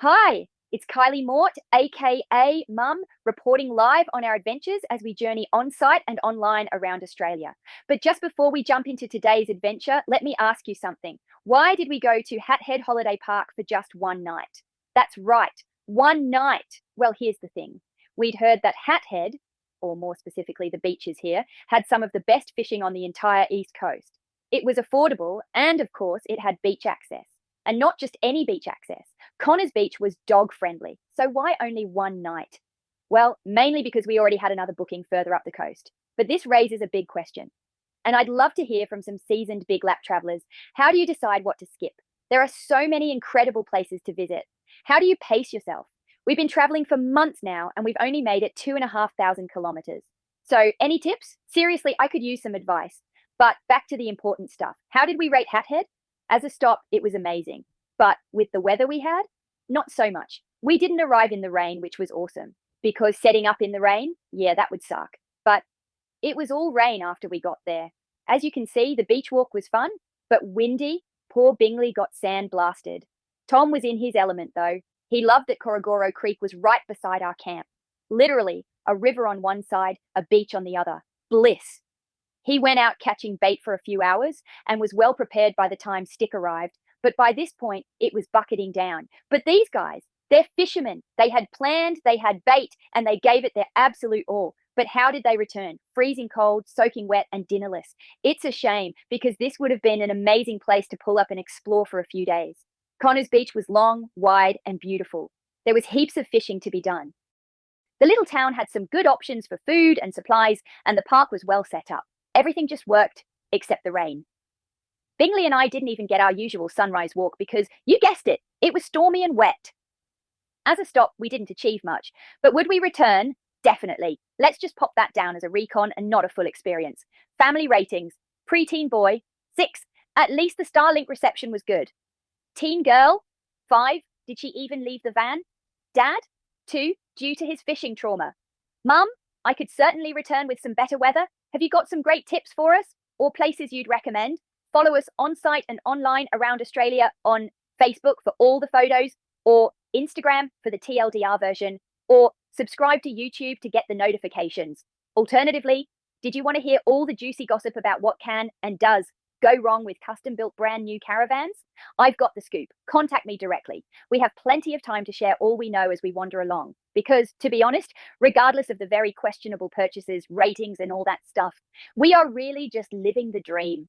Hi, it's Kylie Mort, aka Mum, reporting live on our adventures as we journey on site and online around Australia. But just before we jump into today's adventure, let me ask you something. Why did we go to Hat Head Holiday Park for just one night? That's right, one night. Well, here's the thing. We'd heard that Hat Head, or more specifically the beaches here, had some of the best fishing on the entire East Coast. It was affordable, and of course, it had beach access. And not just any beach access. Connors Beach was dog friendly, so why only one night? Well, mainly because we already had another booking further up the coast. But this raises a big question. And I'd love to hear from some seasoned big lap travelers. How do you decide what to skip? There are so many incredible places to visit. How do you pace yourself? We've been traveling for months now, and we've only made it 2,500 kilometers. So, any tips? Seriously, I could use some advice. But back to the important stuff. How did we rate Hat Head? As a stop, it was amazing. But with the weather we had, not so much. We didn't arrive in the rain, which was awesome. Because setting up in the rain, yeah, that would suck. But it was all rain after we got there. As you can see, the beach walk was fun, but windy. Poor Bingley got sandblasted. Tom was in his element, though. He loved that Korogoro Creek was right beside our camp. Literally, a river on one side, a beach on the other. Bliss. He went out catching bait for a few hours and was well prepared by the time Stick arrived, but by this point it was bucketing down. But these guys, they're fishermen. They had planned, they had bait, and they gave it their absolute all. But how did they return? Freezing cold, soaking wet, and dinnerless. It's a shame because this would have been an amazing place to pull up and explore for a few days. Connors Beach was long, wide, and beautiful. There was heaps of fishing to be done. The little town had some good options for food and supplies, and the park was well set up. Everything just worked, except the rain. Bingley and I didn't even get our usual sunrise walk because, you guessed it, it was stormy and wet. As a stop, we didn't achieve much, but would we return? Definitely. Let's just pop that down as a recon and not a full experience. Family ratings. Preteen boy, 6. At least the Starlink reception was good. Teen girl, 5. Did she even leave the van? Dad, 2. Due to his fishing trauma. Mum, I could certainly return with some better weather. Have you got some great tips for us or places you'd recommend? Follow us on site and online around Australia on Facebook for all the photos, or Instagram for the TLDR version, or subscribe to YouTube to get the notifications. Alternatively, did you want to hear all the juicy gossip about what can and does go wrong with custom built brand new caravans? I've got the scoop. Contact me directly. We have plenty of time to share all we know as we wander along. Because, to be honest, regardless of the very questionable purchases, ratings, and all that stuff, we are really just living the dream.